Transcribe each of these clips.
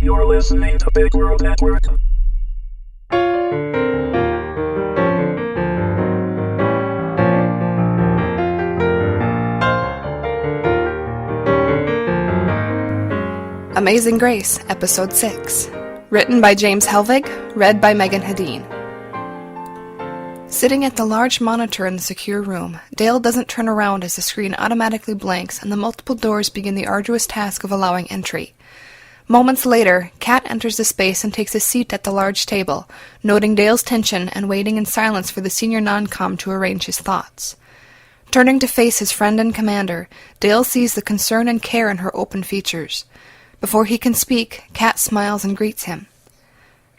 You're listening to Big World Network. Amazing Grace, Episode 6. Written by James Hellvig, read by Meagan Hedin. Sitting at the large monitor in the secure room, Dale doesn't turn around as the screen automatically blanks and the multiple doors begin the arduous task of allowing entry. Moments later, Kat enters the space and takes a seat at the large table, noting Dale's tension and waiting in silence for the senior non-com to arrange his thoughts. Turning to face his friend and commander, Dale sees the concern and care in her open features. Before he can speak, Kat smiles and greets him.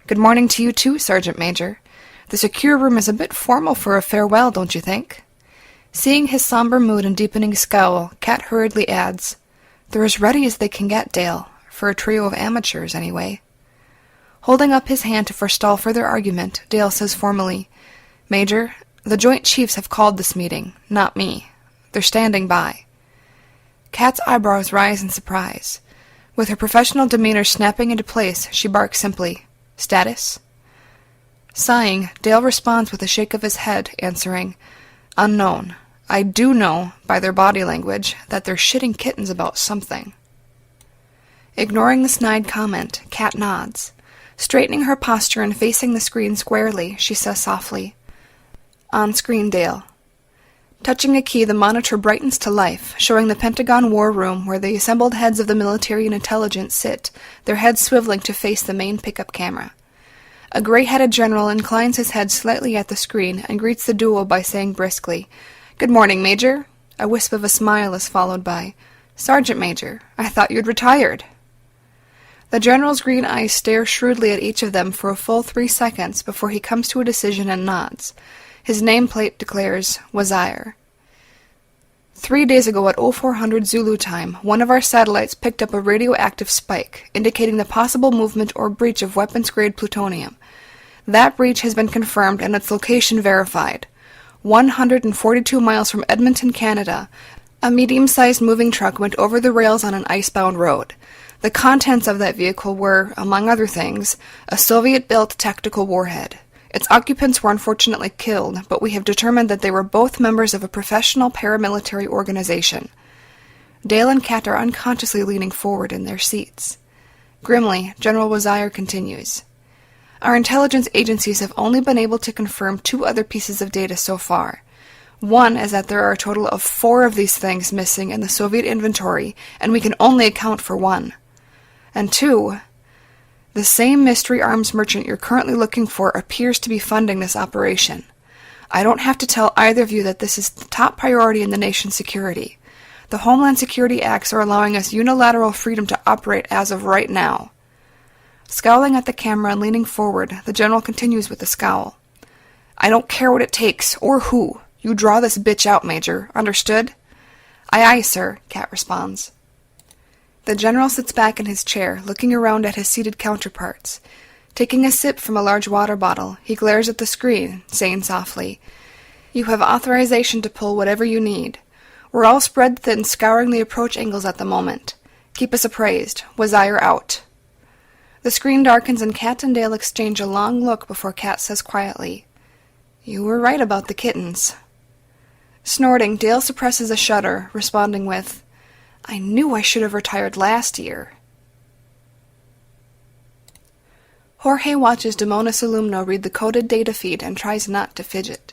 "Good morning to you too, Sergeant Major. The secure room is a bit formal for a farewell, don't you think?" Seeing his somber mood and deepening scowl, Kat hurriedly adds, "They're as ready as they can get, Dale, for a trio of amateurs, anyway." Holding up his hand to forestall further argument, Dale says formally, "Major, the Joint Chiefs have called this meeting, not me. They're standing by." Kat's eyebrows rise in surprise. With her professional demeanor snapping into place, she barks simply, "Status?" Sighing, Dale responds with a shake of his head, answering, "Unknown. I do know, by their body language, that they're shitting kittens about something." Ignoring the snide comment, Kat nods. Straightening her posture and facing the screen squarely, she says softly, "On screen, Dale." Touching a key, the monitor brightens to life, showing the Pentagon War Room where the assembled heads of the military and intelligence sit, their heads swiveling to face the main pickup camera. A gray-headed general inclines his head slightly at the screen and greets the duo by saying briskly, "Good morning, Major." A wisp of a smile is followed by, "Sergeant Major, I thought you'd retired." The general's green eyes stare shrewdly at each of them for a full 3 seconds before he comes to a decision and nods. His nameplate declares, Wazire. 3 days ago at 0400 Zulu time, one of our satellites picked up a radioactive spike, indicating the possible movement or breach of weapons-grade plutonium. That breach has been confirmed and its location verified. 142 miles from Edmonton, Canada, a medium-sized moving truck went over the rails on an icebound road. The contents of that vehicle were, among other things, a Soviet-built tactical warhead. Its occupants were unfortunately killed, but we have determined that they were both members of a professional paramilitary organization. Dale and Kat are unconsciously leaning forward in their seats. Grimly, General Wazire continues, "Our intelligence agencies have only been able to confirm 2 other pieces of data so far. One is that there are a total of 4 of these things missing in the Soviet inventory, and we can only account for 1. And 2, the same mystery arms merchant you're currently looking for appears to be funding this operation. I don't have to tell either of you that this is the top priority in the nation's security. The Homeland Security Acts are allowing us unilateral freedom to operate as of right now." Scowling at the camera and leaning forward, the general continues with a scowl. "I don't care what it takes, or who. You draw this bitch out, Major. Understood?" "Aye, aye, sir," Kat responds. The general sits back in his chair, looking around at his seated counterparts. Taking a sip from a large water bottle, he glares at the screen, saying softly, "You have authorization to pull whatever you need. We're all spread thin scouring the approach angles at the moment. Keep us appraised. Wazire out." The screen darkens and Kat and Dale exchange a long look before Kat says quietly, "You were right about the kittens." Snorting, Dale suppresses a shudder, responding with, "I knew I should have retired last year." Jorge watches Demonis Alumno read the coded data feed and tries not to fidget.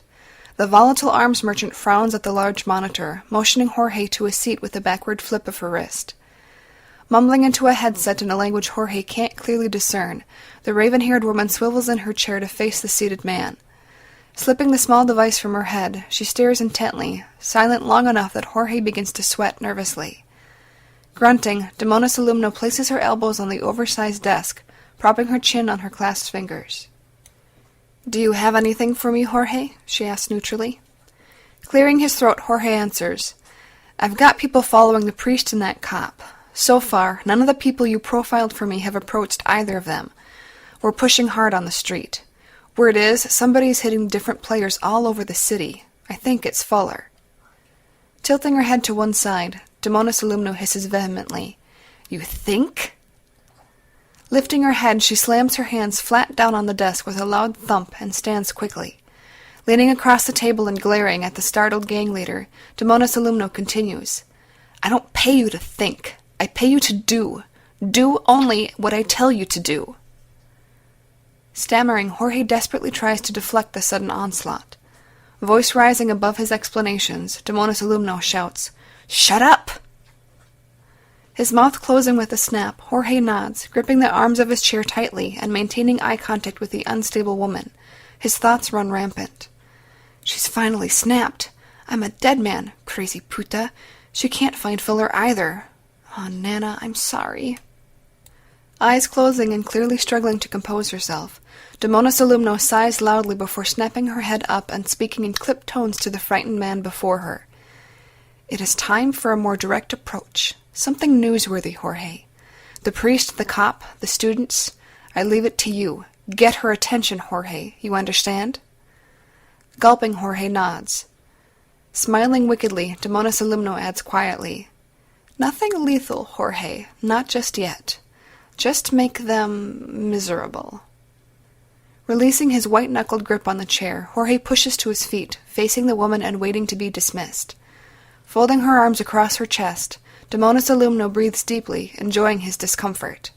The volatile arms merchant frowns at the large monitor, motioning Jorge to a seat with a backward flip of her wrist. Mumbling into a headset in a language Jorge can't clearly discern, the raven-haired woman swivels in her chair to face the seated man. Slipping the small device from her head, she stares intently, silent long enough that Jorge begins to sweat nervously. Grunting, Demonis Alumno places her elbows on the oversized desk, propping her chin on her clasped fingers. "Do you have anything for me, Jorge?" she asks neutrally. Clearing his throat, Jorge answers, "I've got people following the priest and that cop. So far, none of the people you profiled for me have approached either of them. We're pushing hard on the street. Word is, somebody's hitting different players all over the city. I think it's Fuller." Tilting her head to one side, Demonis Alumno hisses vehemently, "You think?" Lifting her head, she slams her hands flat down on the desk with a loud thump and stands quickly. Leaning across the table and glaring at the startled gang leader, Demonis Alumno continues. I don't pay you to think. I pay you to do. Do only what I tell you to do. Stammering, Jorge desperately tries to deflect the sudden onslaught. Voice rising above his explanations, Demonis Alumno shouts, Shut up! His mouth closing with a snap, Jorge nods, gripping the arms of his chair tightly and maintaining eye contact with the unstable woman. His thoughts run rampant. She's finally snapped. I'm a dead man, crazy puta. She can't find Fuller either. Oh, Nana, I'm sorry. Eyes closing and clearly struggling to compose herself, Demonis Alumno sighs loudly before snapping her head up and speaking in clipped tones to the frightened man before her. It is time for a more direct approach. Something newsworthy, Jorge. The priest, the cop, the students, I leave it to you. Get her attention, Jorge. You understand? Gulping, Jorge nods. Smiling wickedly, Demonis Alumno adds quietly, Nothing lethal, Jorge. Not just yet. Just make them miserable. Releasing his white-knuckled grip on the chair, Jorge pushes to his feet, facing the woman and waiting to be dismissed. Folding her arms across her chest, Demonis Alumno breathes deeply, enjoying his discomfort.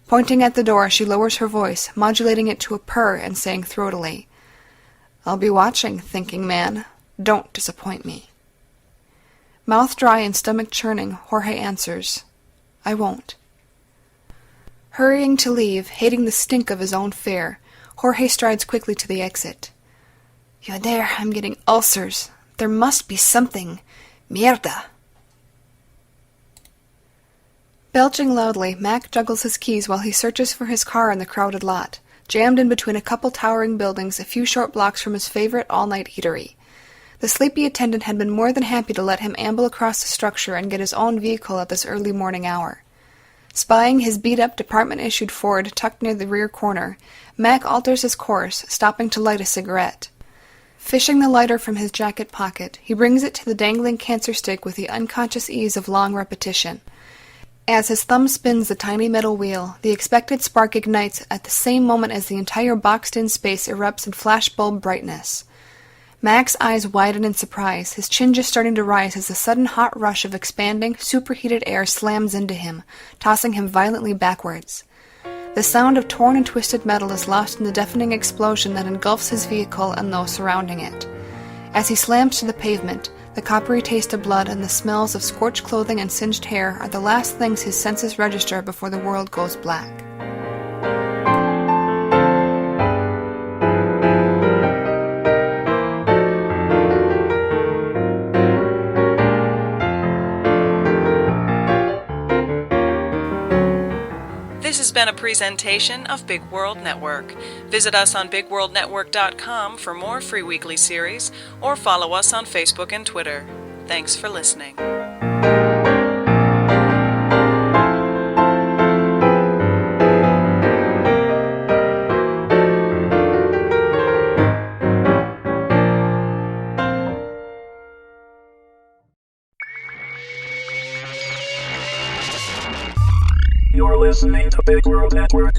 Pointing at the door, she lowers her voice, modulating it to a purr and saying throatily, I'll be watching, thinking man. Don't disappoint me. Mouth dry and stomach churning, Jorge answers, I won't. Hurrying to leave, hating the stink of his own fare, Jorge strides quickly to the exit. You're there, I'm getting ulcers. There must be something. Mierda. Belching loudly, Mac juggles his keys while he searches for his car in the crowded lot, jammed in between a couple towering buildings a few short blocks from his favorite all-night eatery. The sleepy attendant had been more than happy to let him amble across the structure and get his own vehicle at this early morning hour. Spying his beat-up department-issued Ford tucked near the rear corner, Mac alters his course, stopping to light a cigarette. Fishing the lighter from his jacket pocket, he brings it to the dangling cancer stick with the unconscious ease of long repetition. As his thumb spins the tiny metal wheel, the expected spark ignites at the same moment as the entire boxed-in space erupts in flashbulb brightness. Mac's eyes widen in surprise, his chin just starting to rise as the sudden hot rush of expanding, superheated air slams into him, tossing him violently backwards. The sound of torn and twisted metal is lost in the deafening explosion that engulfs his vehicle and those surrounding it. As he slams to the pavement, the coppery taste of blood and the smells of scorched clothing and singed hair are the last things his senses register before the world goes black. This has been a presentation of Big World Network. Visit us on BigWorldNetwork.com for more free weekly series, or follow us on Facebook and Twitter. Thanks for listening. You're listening to Big World Network.